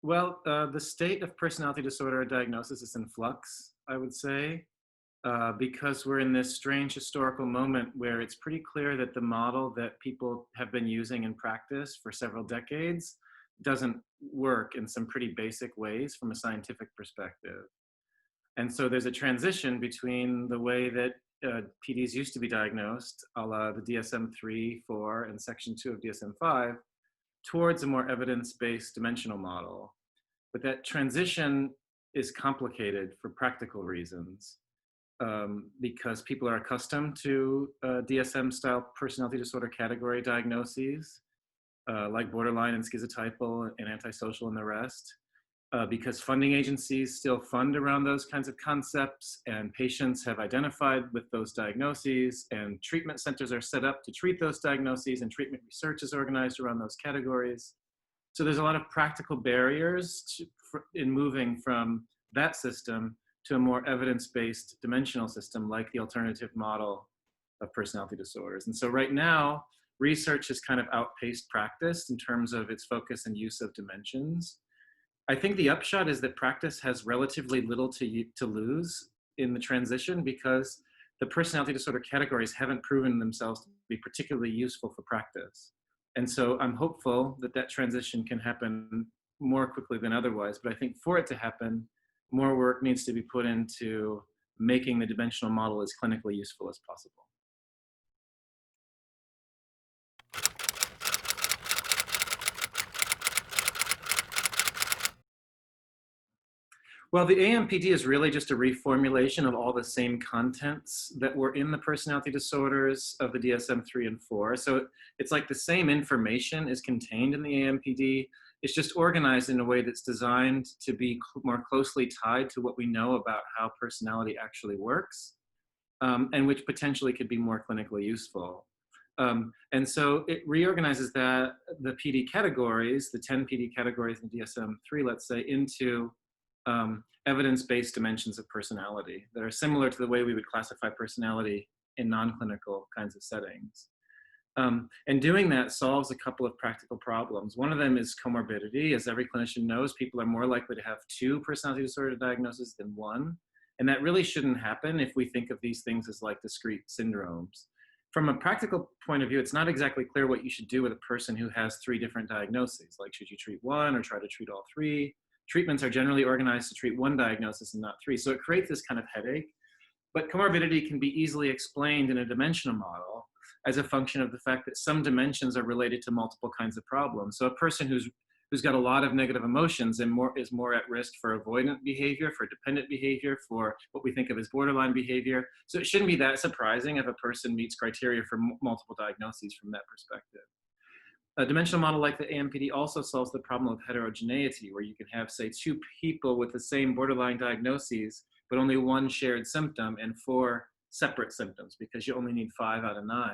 Well, the state of personality disorder diagnosis is in flux, I would say, because we're in this strange historical moment where it's pretty clear that the model that people have been using in practice for several decades doesn't work in some pretty basic ways from a scientific perspective. And so there's a transition between the way that PDs used to be diagnosed, a la the DSM-3, 4, and Section 2 of DSM-5, towards a more evidence-based dimensional model. But that transition is complicated for practical reasons, because people are accustomed to DSM-style personality disorder category diagnoses, like borderline and schizotypal and antisocial and the rest, because funding agencies still fund around those kinds of concepts, and patients have identified with those diagnoses, and treatment centers are set up to treat those diagnoses, and treatment research is organized around those categories. So there's a lot of practical barriers in moving from that system to a more evidence-based dimensional system like the alternative model of personality disorders. And so right now, research has kind of outpaced practice in terms of its focus and use of dimensions. I think the upshot is that practice has relatively little to lose in the transition, because the personality disorder categories haven't proven themselves to be particularly useful for practice. And so I'm hopeful that that transition can happen more quickly than otherwise. But I think for it to happen, more work needs to be put into making the dimensional model as clinically useful as possible. Well, the AMPD is really just a reformulation of all the same contents that were in the personality disorders of the DSM-3 and 4. So it's like the same information is contained in the AMPD. It's just organized in a way that's designed to be more closely tied to what we know about how personality actually works, and which potentially could be more clinically useful. And so it reorganizes the PD categories, the 10 PD categories in DSM-3, let's say, into evidence-based dimensions of personality that are similar to the way we would classify personality in non-clinical kinds of settings. And doing that solves a couple of practical problems. One of them is comorbidity. As every clinician knows, people are more likely to have 2 personality disorder diagnoses than 1. And that really shouldn't happen if we think of these things as like discrete syndromes. From a practical point of view, it's not exactly clear what you should do with a person who has 3 different diagnoses. Like, should you treat 1 or try to treat all 3? Treatments are generally organized to treat 1 diagnosis and not 3. So it creates this kind of headache. But comorbidity can be easily explained in a dimensional model as a function of the fact that some dimensions are related to multiple kinds of problems. So a person who's got a lot of negative emotions and is more at risk for avoidant behavior, for dependent behavior, for what we think of as borderline behavior. So it shouldn't be that surprising if a person meets criteria for multiple diagnoses from that perspective. A dimensional model like the AMPD also solves the problem of heterogeneity, where you can have, say, 2 people with the same borderline diagnoses, but only 1 shared symptom and 4 separate symptoms, because you only need 5 out of 9.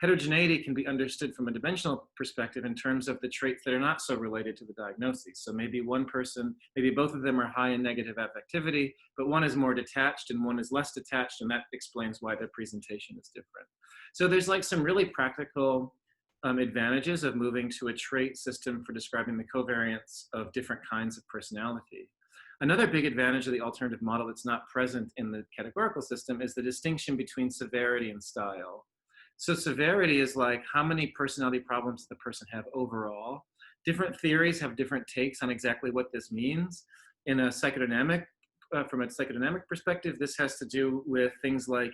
Heterogeneity can be understood from a dimensional perspective in terms of the traits that are not so related to the diagnosis. So maybe one person, maybe both of them are high in negative affectivity, but one is more detached and one is less detached, and that explains why their presentation is different. So there's like some really practical advantages of moving to a trait system for describing the covariance of different kinds of personality. Another big advantage of the alternative model that's not present in the categorical system is the distinction between severity and style. So severity is like, how many personality problems does the person have overall? Different theories have different takes on exactly what this means. In a psychodynamic from a psychodynamic perspective, this has to do with things like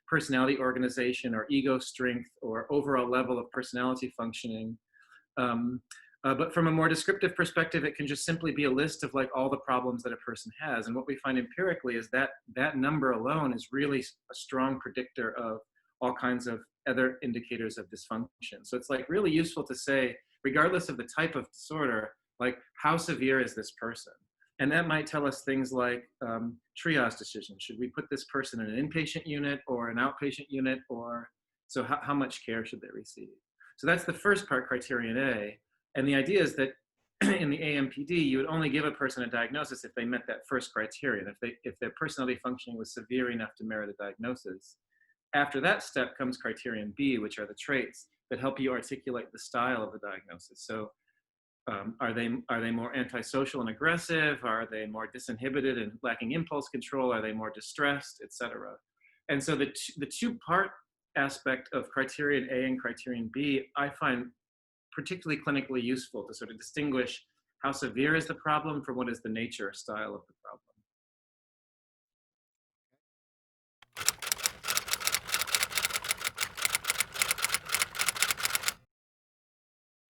personality organization or ego strength or overall level of personality functioning. But from a more descriptive perspective, it can just simply be a list of like all the problems that a person has. And what we find empirically is that that number alone is really a strong predictor of all kinds of other indicators of dysfunction. So it's like really useful to say, regardless of the type of disorder, like how severe is this person? And that might tell us things like triage decisions. Should we put this person in an inpatient unit or an outpatient unit? Or so how much care should they receive? So that's the first part, criterion A. And the idea is that in the AMPD, you would only give a person a diagnosis if they met that first criterion, if their personality functioning was severe enough to merit a diagnosis. After that step comes criterion B, which are the traits that help you articulate the style of the diagnosis. So Are they more antisocial and aggressive? Are they more disinhibited and lacking impulse control? Are they more distressed, etc.? And so the two-part aspect of criterion A and criterion B, I find particularly clinically useful to sort of distinguish how severe is the problem from what is the nature or style of the problem.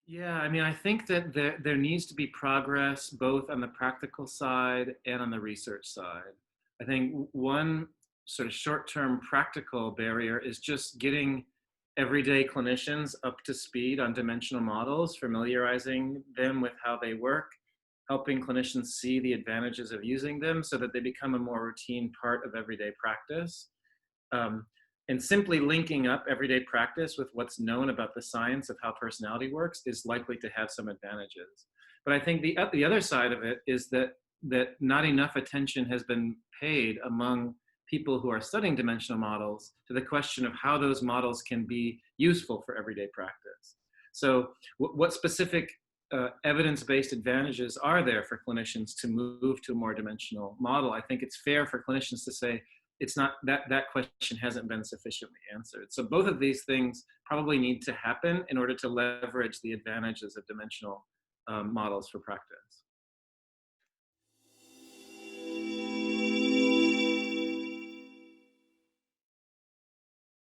Yeah, I mean, I think that there needs to be progress both on the practical side and on the research side. I think one sort of short-term practical barrier is just getting everyday clinicians up to speed on dimensional models, familiarizing them with how they work, helping clinicians see the advantages of using them so that they become a more routine part of everyday practice. And simply linking up everyday practice with what's known about the science of how personality works is likely to have some advantages. But I think the other side of it is that not enough attention has been paid among people who are studying dimensional models to the question of how those models can be useful for everyday practice. So what specific evidence-based advantages are there for clinicians to move to a more dimensional model? I think it's fair for clinicians to say, it's not that question hasn't been sufficiently answered. So both of these things probably need to happen in order to leverage the advantages of dimensional models for practice.